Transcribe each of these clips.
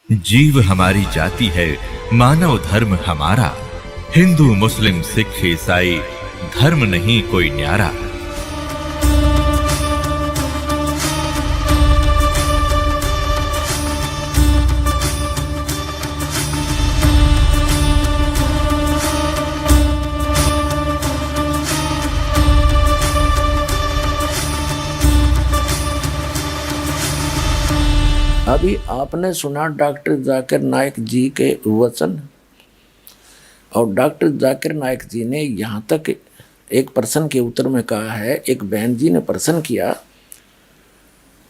जीव हमारी जाति है, मानव धर्म हमारा। हिंदू मुस्लिम सिख ईसाई धर्म नहीं कोई न्यारा। अभी आपने सुना डॉक्टर जाकिर नाइक जी के वचन, और डॉक्टर जाकिर नाइक जी ने यहाँ तक एक प्रश्न के उत्तर में कहा है, एक बहन जी ने प्रश्न किया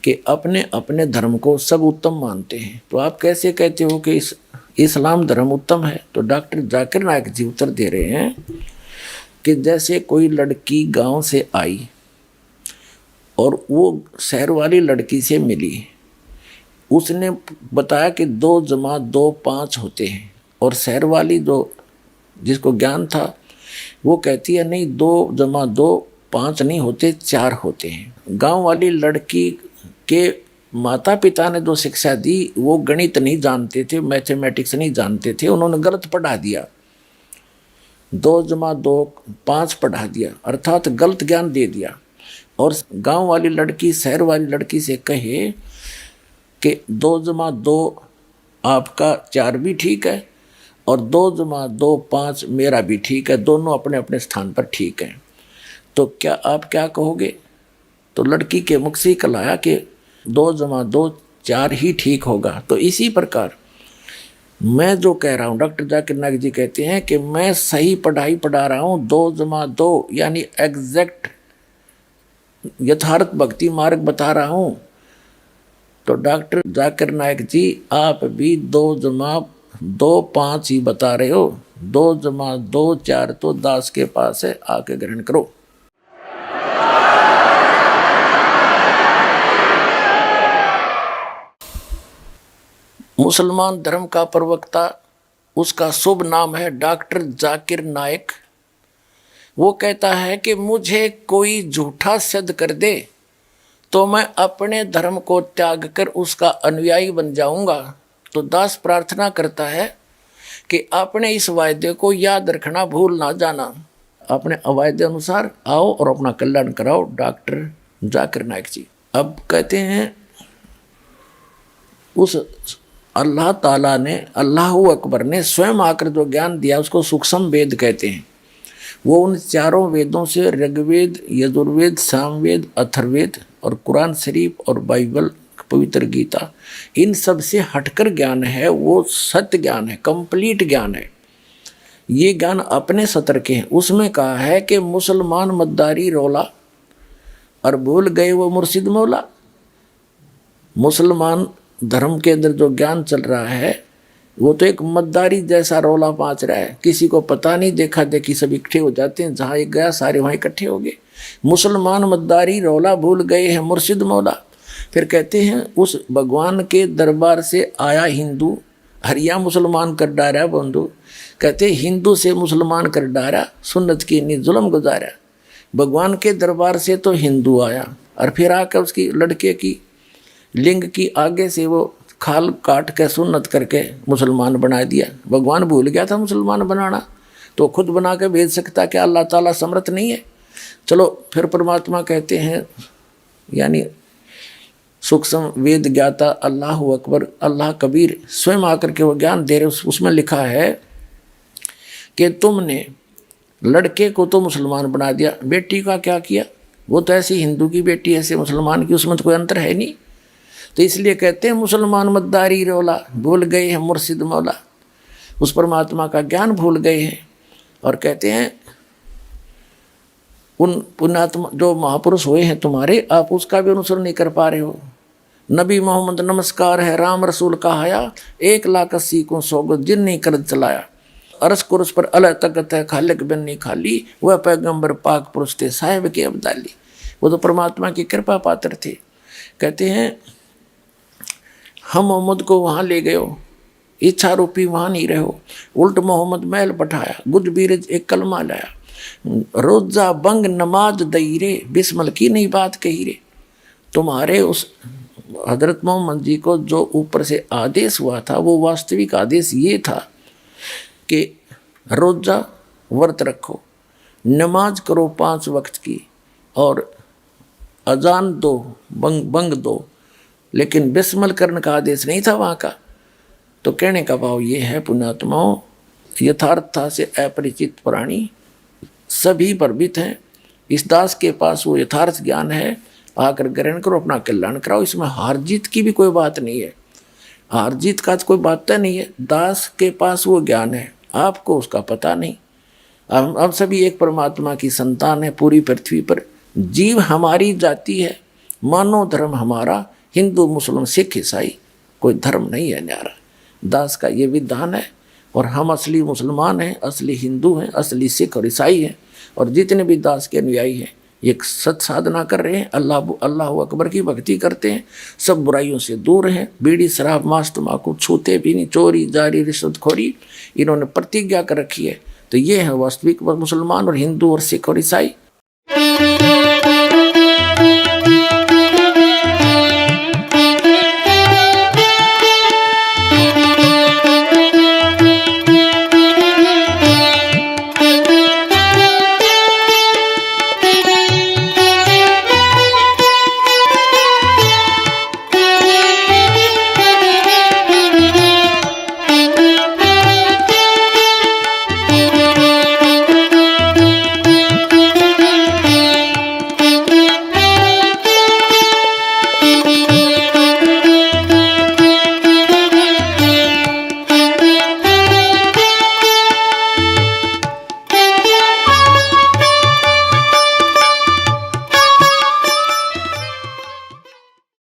कि अपने अपने धर्म को सब उत्तम मानते हैं, तो आप कैसे कहते हो कि इस्लाम धर्म उत्तम है? तो डॉक्टर जाकिर नाइक जी उत्तर दे रहे हैं कि जैसे कोई लड़की गांव से आई और वो शहर वाली लड़की से मिली, उसने बताया कि 2 जमा 2 5 होते हैं, और शहर वाली जो जिसको ज्ञान था वो कहती है नहीं, 2 जमा 2 5 नहीं होते, 4 होते हैं। गांव वाली लड़की के माता पिता ने जो शिक्षा दी वो गणित नहीं जानते थे, मैथमेटिक्स नहीं जानते थे, उन्होंने गलत पढ़ा दिया, 2 जमा 2 5 पढ़ा दिया, अर्थात गलत ज्ञान दे दिया। और गांव वाली लड़की शहर वाली लड़की से कहे कि 2 जमा 2 आपका 4 भी ठीक है और 2 जमा 2 5 मेरा भी ठीक है, दोनों अपने अपने स्थान पर ठीक हैं, तो क्या आप क्या कहोगे? तो लड़की के मुख से कल आया कि 2 जमा 2 4 ही ठीक होगा। तो इसी प्रकार मैं जो कह रहा हूँ, डॉक्टर जाकिर नाइक जी कहते हैं कि मैं सही पढ़ाई पढ़ा रहा हूँ, 2 जमा 2 यानी एग्जैक्ट यथार्थ भक्ति मार्ग बता रहा हूँ। तो डॉक्टर जाकिर नाइक जी आप भी 2 जमा 2 5 ही बता रहे हो, 2 जमा 2 4 तो दास के पास है, आके ग्रहण करो। मुसलमान धर्म का प्रवक्ता, उसका शुभ नाम है डॉक्टर जाकिर नाइक। वो कहता है कि मुझे कोई झूठा सिद्ध कर दे तो मैं अपने धर्म को त्याग कर उसका अनुयायी बन जाऊंगा। तो दास प्रार्थना करता है कि अपने इस वायदे को याद रखना, भूल ना जाना, अपने वायदे अनुसार आओ और अपना कल्याण कराओ। डॉक्टर जाकिर नाइक जी अब कहते हैं उस अल्लाह ताला ने, अल्लाह अकबर ने स्वयं आकर जो ज्ञान दिया उसको सूक्ष्म वेद कहते हैं। वो उन 4 वेदों से ऋग्वेद, यजुर्वेद, सामवेद, अथर्ववेद और कुरान शरीफ और बाइबल, पवित्र गीता, इन सब से हटकर ज्ञान है, वो सत्य ज्ञान है, कंप्लीट ज्ञान है। ये ज्ञान अपने सतर के हैं। उसमें कहा है कि मुसलमान मद्दारी रोला और भूल गए वो मुर्शिद मौला। मुसलमान धर्म के अंदर जो ज्ञान चल रहा है वो तो एक मद्दारी जैसा रौला पाँच रहा है, किसी को पता नहीं, देखा देखी सब इकट्ठे हो जाते हैं, जहाँ एक गया सारे वहाँ इकट्ठे हो गए। मुसलमान मद्दारी रौला भूल गए हैं मुर्शिद मौला। फिर कहते हैं उस भगवान के दरबार से आया हिंदू, हरिया मुसलमान कर डारा बंधु। कहते हिंदू से मुसलमान कर डारा, सुन्नत की नी जुल्म गुजारा। भगवान के दरबार से तो हिंदू आया और फिर आकर उसकी लड़के की लिंग की आगे से वो खाल काट के सुन्नत करके मुसलमान बना दिया। भगवान भूल गया था मुसलमान बनाना, तो खुद बना के भेज सकता, क्या अल्लाह ताला समर्थ नहीं है? चलो फिर परमात्मा कहते हैं, यानी सूक्ष्म वेद ज्ञाता अल्लाह अकबर, अल्लाह कबीर स्वयं आकर के वो ज्ञान दे रहे। उसमें लिखा है कि तुमने लड़के को तो मुसलमान बना दिया, बेटी का क्या किया? वो तो ऐसी हिंदू की बेटी ऐसे मुसलमान की, उसमें तो कोई अंतर है नहीं। तो इसलिए कहते हैं मुसलमान मद्दारी रोला, भूल गए हैं मुर्शिद मौला। उस परमात्मा का ज्ञान भूल गए हैं। और कहते हैं उन पुण्यात्मा जो महापुरुष हुए हैं तुम्हारे, आप उसका भी अनुसरण नहीं कर पा रहे हो। नबी मोहम्मद नमस्कार है, राम रसूल कहाया, 1,80,000 को सोगत जिन नहीं कर चलाया। अरस कुरस पर अल तकत है, खालिक बिन नहीं खाली, वह पैगंबर पाक पुरुष थे, साहिब के अब्दाली। वो तो परमात्मा की कृपा पात्र थे। कहते हैं हम मोहम्मद को वहाँ ले गए हो, इच्छा रूपी वहाँ नहीं रहे हो, उल्ट मोहम्मद महल पठाया, गुज बीरज एक कलमा लाया, रोजा बंग नमाज दई रे, बिस्मल की नहीं बात कही रे। तुम्हारे उस हजरत मोहम्मद जी को जो ऊपर से आदेश हुआ था वो वास्तविक आदेश ये था कि रोज़ा व्रत रखो, नमाज करो 5 वक्त की, और अजान दो, बंग दो, लेकिन बिस्मिल करने का आदेश नहीं था वहाँ का। तो कहने का भाव ये है पुण्यात्माओं, यथार्थता से अपरिचित प्राणी सभी परबित हैं। इस दास के पास वो यथार्थ ज्ञान है, आकर ग्रहण करो, अपना कल्याण कराओ। इसमें हार जीत की भी कोई बात नहीं है, हार जीत का तो कोई बात नहीं है। दास के पास वो ज्ञान है, आपको उसका पता नहीं। हम सभी एक परमात्मा की संतान है। पूरी पृथ्वी पर जीव हमारी जाति है, मानव धर्म हमारा हिंदू मुस्लिम सिख ईसाई, कोई धर्म नहीं है न्यारा। दास का ये विधान है, और हम असली मुसलमान हैं, असली हिंदू हैं, असली सिख और ईसाई हैं। और जितने भी दास के अनुयायी हैं ये सत साधना कर रहे हैं, अल्लाह अकबर की भक्ति करते हैं, सब बुराइयों से दूर हैं, बीड़ी शराब मांस तम्बाकू छूते भी नहीं, चोरी जारी रिश्वतखोरी इन्होंने प्रतिज्ञा कर रखी है। तो ये है वास्तविक मुसलमान और हिंदू और सिख और ईसाई।